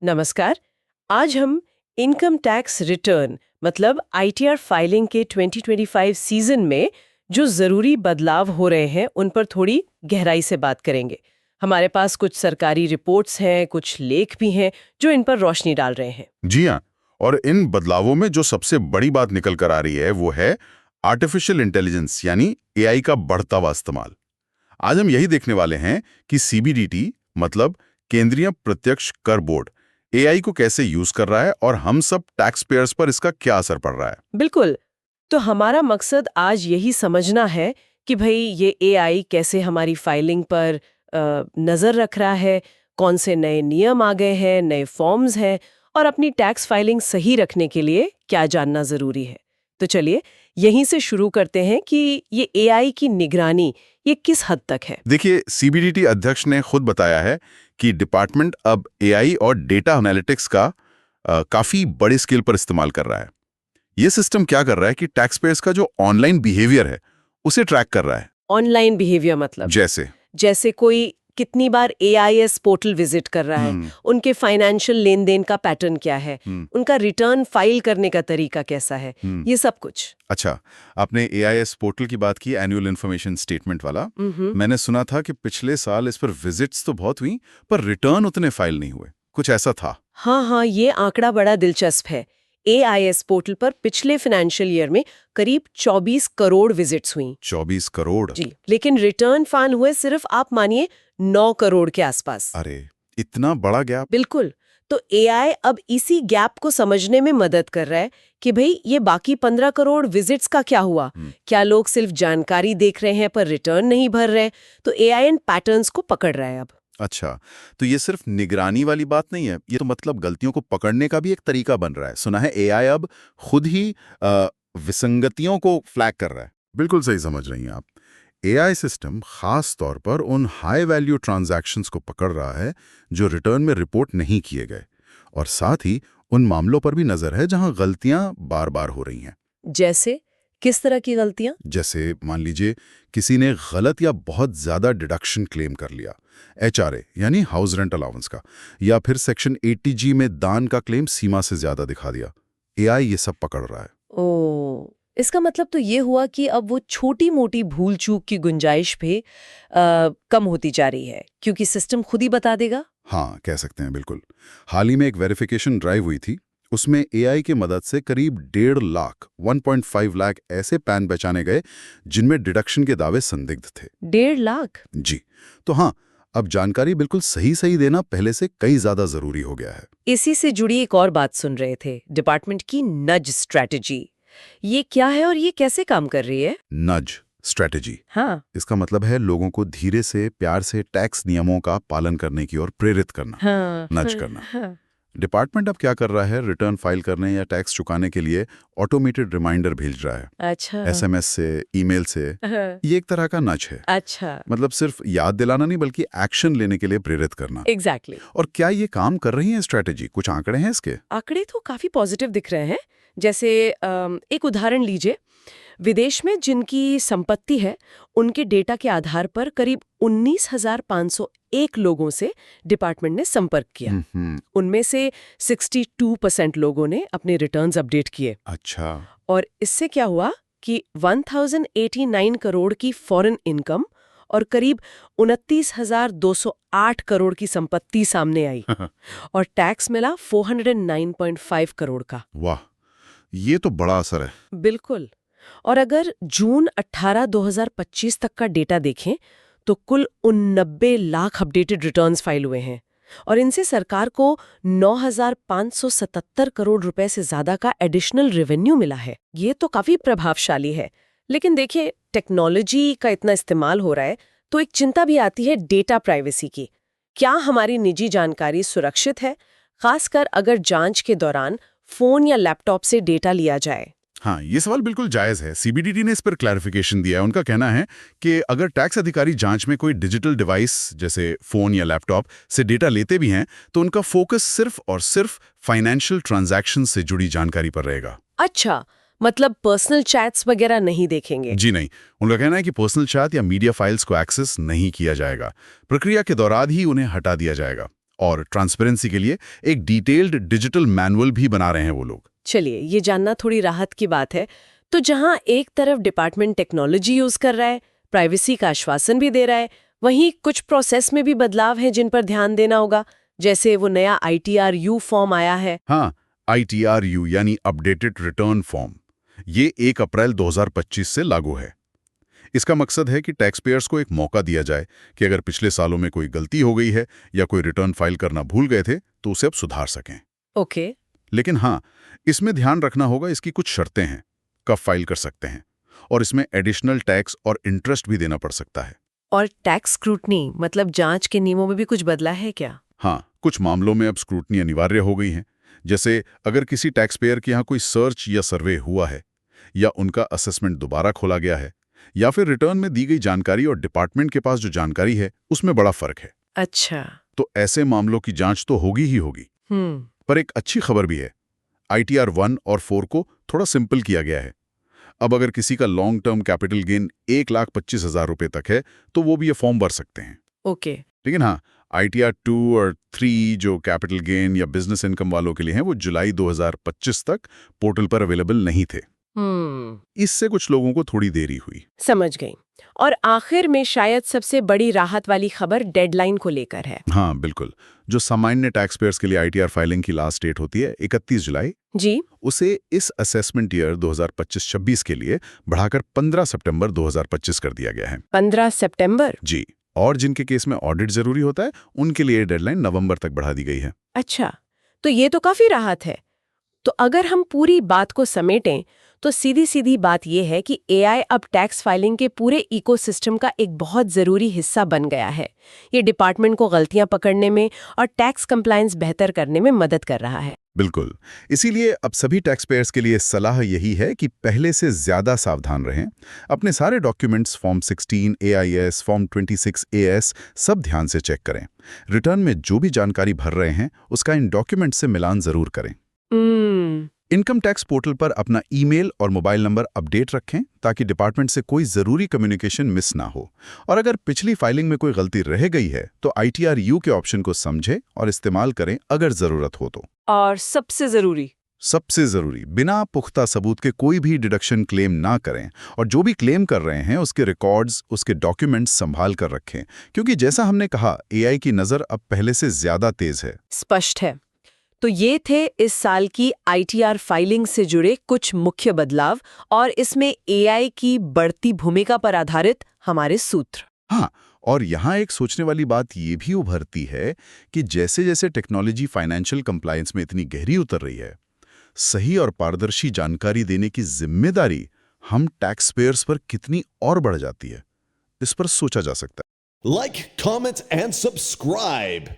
नमस्कार। आज हम इनकम टैक्स रिटर्न मतलब आईटीआर फाइलिंग के 2025 सीजन में जो जरूरी बदलाव हो रहे हैं उन पर थोड़ी गहराई से बात करेंगे। हमारे पास कुछ सरकारी रिपोर्ट्स हैं, कुछ लेख भी हैं जो इन पर रोशनी डाल रहे हैं। जी हाँ। और इन बदलावों में जो सबसे बड़ी बात निकल कर आ रही है वो है आर्टिफिशियल इंटेलिजेंस यानी एआई का बढ़ता हुआ इस्तेमाल। आज हम यही देखने वाले हैं कि सीबीडीटी मतलब केंद्रीय प्रत्यक्ष कर बोर्ड एआई को कैसे यूज कर रहा है और हम सब टैक्स पेयर्स पर इसका क्या असर पड़ रहा है। बिल्कुल। तो हमारा मकसद आज यही समझना है कि भाई ये एआई कैसे हमारी फाइलिंग पर नज़र रख रहा है, कौन से नए नियम आ गए हैं, नए फॉर्म्स हैं और अपनी टैक्स फाइलिंग सही रखने के लिए क्या जानना ज़रूरी है। तो चलिए यहीं से शुरू करते हैं कि ये एआई की निगरानी ये किस हद तक है। देखिए, सीबीडीटी अध्यक्ष ने खुद बताया है कि डिपार्टमेंट अब एआई और डेटा एनालिटिक्स का काफी बड़े स्केल पर इस्तेमाल कर रहा है। ये सिस्टम क्या कर रहा है कि टैक्स पेयर्स का जो ऑनलाइन बिहेवियर है उसे ट्रैक कर रहा है। ऑनलाइन बिहेवियर मतलब जैसे कोई कितनी बार एआईएस पोर्टल विजिट कर रहा है, उनके फाइनेंशियल लेन देन का पैटर्न क्या है, उनका रिटर्न फाइल करने का तरीका कैसा है, ये सब कुछ। अच्छा, आपने एआईएस पोर्टल की बात की, एनुअल इन्फॉर्मेशन स्टेटमेंट वाला। मैंने सुना था कि पिछले साल इस पर विजिट्स तो बहुत हुई पर रिटर्न उतने फाइल नहीं हुए, कुछ ऐसा था। हाँ, ये आंकड़ा बड़ा दिलचस्प है। एआईएस पोर्टल पर पिछले फाइनेंशियल ईयर में करीब 24 करोड़ विजिट्स हुई। 24 करोड़? जी, लेकिन रिटर्न फाइल हुए सिर्फ आप मानिए 9 करोड़ के आसपास। अरे, इतना बड़ा गैप। बिल्कुल। तो एआई अब इसी गैप को समझने में मदद कर रहा है कि भाई ये बाकी 15 करोड़ विजिट्स का क्या हुआ। क्या लोग सिर्फ जानकारी देख रहे हैं पर रिटर्न नहीं भर रहे। तो एआई इन पैटर्न्स को पकड़ रहा है अब। अच्छा, तो ये सिर्फ निगरानी वाली बात नहीं है, ये तो मतलब गलतियों को पकड़ने का भी एक तरीका बन रहा है। सुना है एआई अब खुद ही विसंगतियों को फ्लैग कर रहा है। बिल्कुल सही समझ रही हैं आप। एआई सिस्टम खास तौर पर उन हाई वैल्यू ट्रांजैक्शंस को पकड़ रहा है जो रिटर्न में रिपोर्ट नहीं किए गए, और साथ ही उन मामलों पर भी नजर है जहां गलतियां बार बार हो रही हैं। जैसे किस तरह की गलतियां? जैसे मान लीजिए किसी ने गलत या बहुत ज्यादा डिडक्शन क्लेम कर लिया, एचआरए यानी हाउस रेंट अलाउंस का, या फिर सेक्शन 80G में दान का क्लेम सीमा से ज्यादा दिखा दिया। एआई ये सब पकड़ रहा है। ओ, इसका मतलब तो ये हुआ कि अब वो छोटी मोटी भूल चूक की गुंजाइश भी कम होती जा रही है क्योंकि सिस्टम खुद ही बता देगा। हाँ, कह सकते हैं बिल्कुल। हाल ही में एक वेरिफिकेशन ड्राइव हुई थी, उसमें एआई की मदद से करीब 1.5 लाख 1.5 लाख ऐसे पैन पहचाने गए जिनमें डिडक्शन के दावे संदिग्ध थे। 1.5 लाख? जी। तो हाँ, अब जानकारी बिल्कुल सही देना पहले से कई ज्यादा जरूरी हो गया है। इसी से जुड़ी एक और बात सुन रहे थे, डिपार्टमेंट की नज स्ट्रैटेजी। ये क्या है और ये कैसे काम कर रही है? नज स्ट्रैटेजी, हाँ, इसका मतलब है लोगों को धीरे से प्यार से टैक्स नियमों का पालन करने की ओर प्रेरित करना। हाँ, नज करना। डिपार्टमेंट अब क्या कर रहा है, रिटर्न फाइल करने या टैक्स चुकाने के लिए ऑटोमेटेड रिमाइंडर भेज रहा है। अच्छा। एसएमएस से, ईमेल से। ये एक तरह का नज है। अच्छा, मतलब सिर्फ याद दिलाना नहीं बल्कि एक्शन लेने के लिए प्रेरित करना। एग्जैक्टली। और क्या ये काम कर रही है स्ट्रैटेजी? कुछ आंकड़े हैं इसके? आंकड़े तो काफी पॉजिटिव दिख रहे हैं। जैसे एक उदाहरण लीजिए, विदेश में जिनकी संपत्ति है उनके डेटा के आधार पर करीब 19,501 लोगों से डिपार्टमेंट ने संपर्क किया। उनमें से 62% लोगों ने अपने रिटर्न्स अपडेट किए। अच्छा। और इससे क्या हुआ कि 1089 करोड़ की फॉरेन इनकम और करीब 29,208 करोड़ की संपत्ति सामने आई और टैक्स मिला 409.5 करोड़ का। वाह, ये तो बड़ा असर है। बिल्कुल। और अगर जून 18, 2025 तक का डेटा देखें तो कुल 89 लाख अपडेटेड रिटर्न्स फाइल हुए हैं और इनसे सरकार को 9,577 करोड़ रुपए से ज्यादा का एडिशनल रेवेन्यू मिला है। ये तो काफी प्रभावशाली है। लेकिन देखिए, टेक्नोलॉजी का इतना इस्तेमाल हो रहा है तो एक चिंता भी आती है डेटा प्राइवेसी की। क्या हमारी निजी जानकारी सुरक्षित है, खासकर अगर जांच के दौरान फोन या लैपटॉप से डेटा लिया जाए? हाँ, ये सवाल बिल्कुल जायज है। सीबीडीटी ने इस पर क्लैरिफिकेशन दिया है। उनका कहना है कि अगर टैक्स अधिकारी जांच में कोई डिजिटल डिवाइस जैसे फोन या लैपटॉप से डेटा लेते भी हैं तो उनका फोकस सिर्फ और सिर्फ फाइनेंशियल ट्रांजैक्शन से जुड़ी जानकारी पर रहेगा। अच्छा, मतलब पर्सनल चैट्स वगैरह नहीं देखेंगे? जी नहीं। उनका कहना है कि पर्सनल चैट या मीडिया फाइल्स को एक्सेस नहीं किया जाएगा। प्रक्रिया के दौरान ही उन्हें हटा दिया जाएगा। और ट्रांसपेरेंसी के लिए एक डिटेल्ड डिजिटल मैनुअल भी बना रहे हैं वो लोग। चलिए, ये जानना थोड़ी राहत की बात है। तो जहां एक तरफ डिपार्टमेंट टेक्नोलॉजी यूज कर रहा है, प्राइवेसी का आश्वासन भी दे रहा है, वहीं कुछ प्रोसेस में भी बदलाव है जिन पर ध्यान देना होगा, जैसे वो नया ITRU फॉर्म आया है। हाँ, ITRU यानी अपडेटेड रिटर्न फॉर्म, ये 1 अप्रैल 2025 से लागू है। इसका मकसद है कि टैक्स पेयर्स को एक मौका दिया जाए कि अगर पिछले सालों में कोई गलती हो गई है या कोई रिटर्न फाइल करना भूल गए थे तो उसे अब सुधार सकें। ओके। लेकिन हाँ, इसमें ध्यान रखना होगा, इसकी कुछ शर्तें हैं, कब फाइल कर सकते हैं, और इसमें एडिशनल टैक्स और इंटरेस्ट भी देना पड़ सकता है। और टैक्स स्क्रूटनी मतलब जांच के नियमों में भी कुछ बदला है क्या? हाँ, कुछ मामलों में अब स्क्रूटनी अनिवार्य हो गई है। जैसे अगर किसी टैक्स पेयर के यहाँ कोई सर्च या सर्वे हुआ है, या उनका असेसमेंट दोबारा खोला गया है, या फिर रिटर्न में दी गई जानकारी और डिपार्टमेंट के पास जो जानकारी है उसमें बड़ा फर्क है, अच्छा। तो ऐसे मामलों की जांच तो होगी ही होगी। पर एक अच्छी खबर भी है, ITR 1 और 4 को थोड़ा सिंपल किया गया है। अब अगर किसी का लॉन्ग टर्म कैपिटल गेन 1,25,000 रुपए तक है तो वो भी ये फॉर्म भर सकते हैं। ओके। लेकिन हाँ, ITR 2 और 3 जो कैपिटल गेन या बिजनेस इनकम वालों के लिए हैं, वो जुलाई 2025 तक पोर्टल पर अवेलेबल नहीं थे। इससे कुछ लोगों को थोड़ी देरी हुई। समझ गई। और आखिर में शायद सबसे बड़ी राहत वाली खबर डेडलाइन को लेकर है। हाँ, बिल्कुल। जो सामान्य टैक्स पेयर्स के लिए ITR फाइलिंग की लास्ट डेट होती है 31 जुलाई, जी, उसे इस असेसमेंट ईयर 2025-26 के लिए बढ़ाकर 15 सितंबर 2025 कर दिया गया है। 15 सितंबर? जी। और जिनके केस में ऑडिट जरूरी होता है उनके लिए डेडलाइन नवंबर तक बढ़ा दी गई है। अच्छा, तो ये तो काफी राहत है। तो अगर हम पूरी बात को समेटें तो सीधी सीधी बात यह है कि AI अब टैक्स फाइलिंग के पूरे इकोसिस्टम का एक बहुत जरूरी हिस्सा बन गया है। ये डिपार्टमेंट को गलतियां पकड़ने में और टैक्स कंप्लायंस बेहतर करने में मदद कर रहा है। बिल्कुल। इसीलिए अब सभी टैक्स पेयर्स के लिए सलाह यही है कि पहले से ज्यादा सावधान रहें। अपने सारे documents form 16 AIS, form 26 AS सब ध्यान से चेक करें। रिटर्न में जो भी जानकारी भर रहे हैं उसका इन डॉक्यूमेंट से मिलान जरूर करें। इनकम टैक्स पोर्टल पर अपना ईमेल और मोबाइल नंबर अपडेट रखें ताकि डिपार्टमेंट से कोई जरूरी कम्युनिकेशन मिस ना हो। और अगर पिछली फाइलिंग में कोई गलती रह गई है तो ITRU के ऑप्शन को समझें और इस्तेमाल करें अगर जरूरत हो तो। और सबसे जरूरी, बिना पुख्ता सबूत के कोई भी डिडक्शन क्लेम ना करें, और जो भी क्लेम कर रहे हैं उसके रिकॉर्ड्स, उसके डॉक्यूमेंट्स संभाल कर रखें, क्योंकि जैसा हमने कहा AI की नज़र अब पहले से ज्यादा तेज है। स्पष्ट है। तो ये थे इस साल की ITR फाइलिंग से जुड़े कुछ मुख्य बदलाव और इसमें AI की बढ़ती भूमिका पर आधारित हमारे सूत्र। हाँ, और यहाँ एक सोचने वाली बात ये भी उभरती है कि जैसे जैसे टेक्नोलॉजी फाइनेंशियल कंप्लायंस में इतनी गहरी उतर रही है, सही और पारदर्शी जानकारी देने की जिम्मेदारी हम टैक्स पेयर्स पर कितनी और बढ़ जाती है, इस पर सोचा जा सकता है। Like, comment, and subscribe.